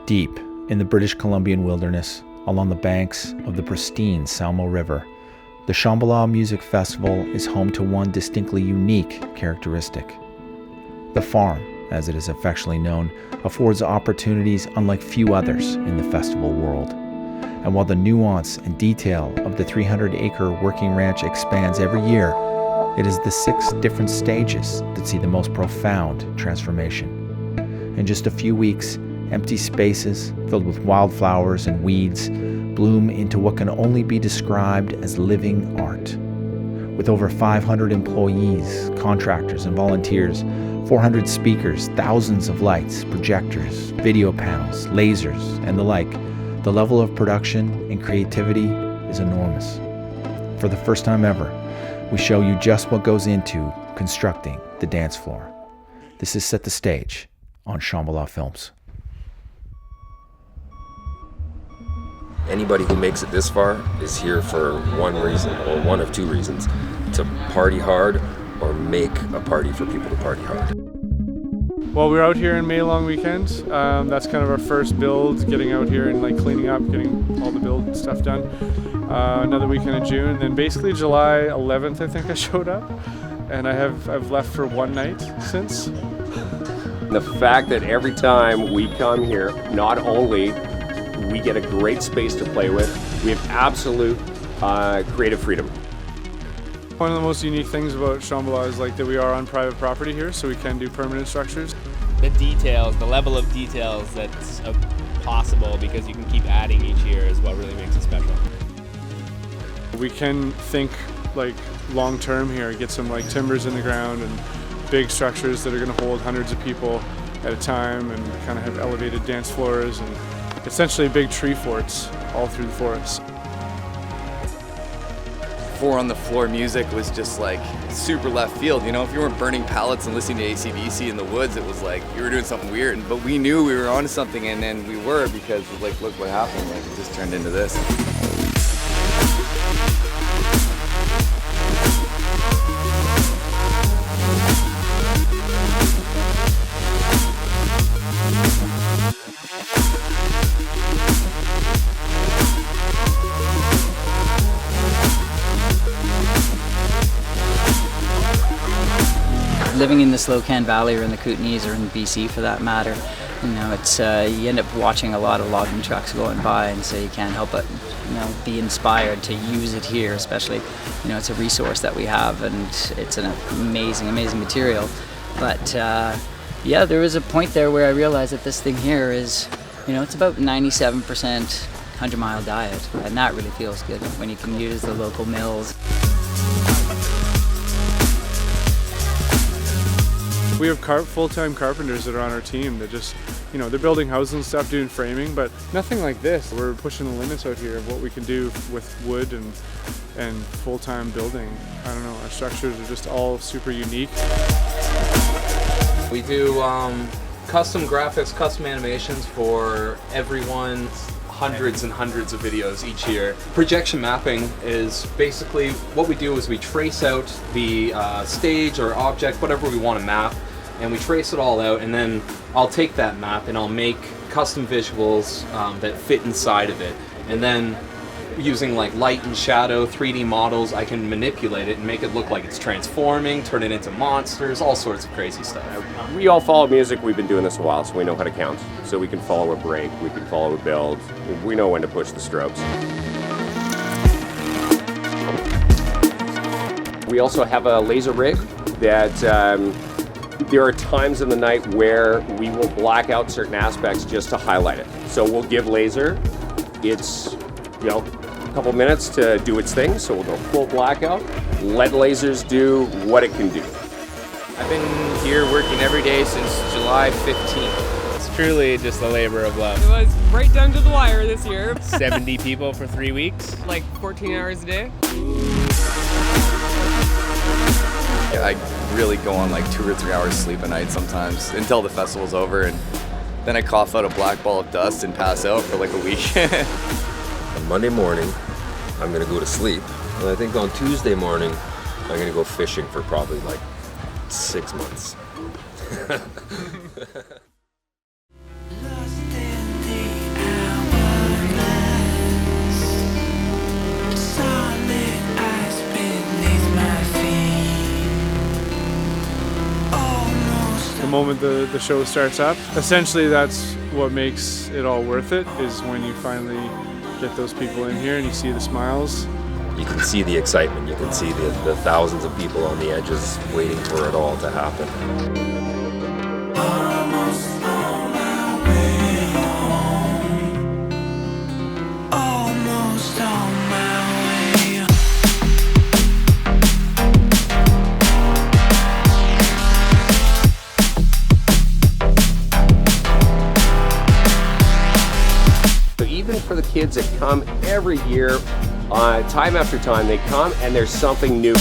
Deep in the British Columbian wilderness, along the banks of the pristine Salmo River, the Shambhala Music Festival is home to one distinctly unique characteristic. The farm, as it is affectionately known, affords opportunities unlike few others in the festival world. And while the nuance and detail of the 300-acre working ranch expands every year, it is the 6 different stages that see the most profound transformation. In just a few weeks, empty spaces filled with wildflowers and weeds bloom into what can only be described as living art. With over 500 employees, contractors, and volunteers, 400 speakers, thousands of lights, projectors, video panels, lasers, and the like, the level of production and creativity is enormous. For the first time ever, we show you just what goes into constructing the dance floor. This is Set the Stage on Shambhala Films. Anybody who makes it this far is here for one reason, or one of 2 reasons: to party hard or make a party for people to party hard. Well, we're out here in May long weekend. That's kind of our first build, getting out here and like cleaning up, getting all the build stuff done. Another weekend in June, and then basically July 11th, I think I showed up, and I've left for one night since. The fact that every time we come here, not only we get a great space to play with, we have absolute creative freedom. One of the most unique things about Shambhala is like that we are on private property here, so we can do permanent structures. The details, the level of details that's possible because you can keep adding each year is what really makes it special. We can think like long term here, get some like timbers in the ground and big structures that are going to hold hundreds of people at a time, and kind of have elevated dance floors and essentially big tree forts all through the forest. 4 on the floor music was just like super left field, you know. If you weren't burning pallets and listening to AC/DC in the woods, it was like you were doing something weird. But we knew we were onto something, and then we were, because like look what happened, like it just turned into this. Living in the Slocan Valley or in the Kootenays or in BC for that matter, you know, it's you end up watching a lot of logging trucks going by, and so you can't help but, you know, be inspired to use it here. Especially, you know, it's a resource that we have, and it's an amazing material. But yeah, there was a point there where I realized that this thing here is, you know, it's about 97% 100-mile diet, and that really feels good when you can use the local mills. We have full-time carpenters that are on our team that just, you know, they're building houses and stuff, doing framing, but nothing like this. We're pushing the limits out here of what we can do with wood and full-time building. I don't know, our structures are just all super unique. We do custom graphics, custom animations for everyone, hundreds and hundreds of videos each year. Projection mapping is basically what we do is we trace out the stage or object, whatever we want to map, and we trace it all out, and then I'll take that map and I'll make custom visuals that fit inside of it. And then using like light and shadow, 3D models, I can manipulate it and make it look like it's transforming, turn it into monsters, all sorts of crazy stuff. We all follow music. We've been doing this a while, so we know how to count. So we can follow a break, we can follow a build. We know when to push the strokes. We also have a laser rig that there are times in the night where we will black out certain aspects just to highlight it. So we'll give laser its, you know, a couple minutes to do its thing, so we'll go full blackout. Let lasers do what it can do. I've been here working every day since July 15th. It's truly just a labor of love. It was right down to the wire this year. 70 people for 3 weeks. Like 14 hours a day. Yeah, I really go on like 2 or 3 hours sleep a night sometimes until the festival's over, and then I cough out a black ball of dust and pass out for like a week. On Monday morning, I'm gonna go to sleep, and I think on Tuesday morning, I'm gonna go fishing for probably like 6 months. moment the show starts up. Essentially, that's what makes it all worth it, is when you finally get those people in here and you see the smiles. You can see the excitement, you can see the thousands of people on the edges waiting for it all to happen. For the kids that come every year, time after time, they come and there's something new.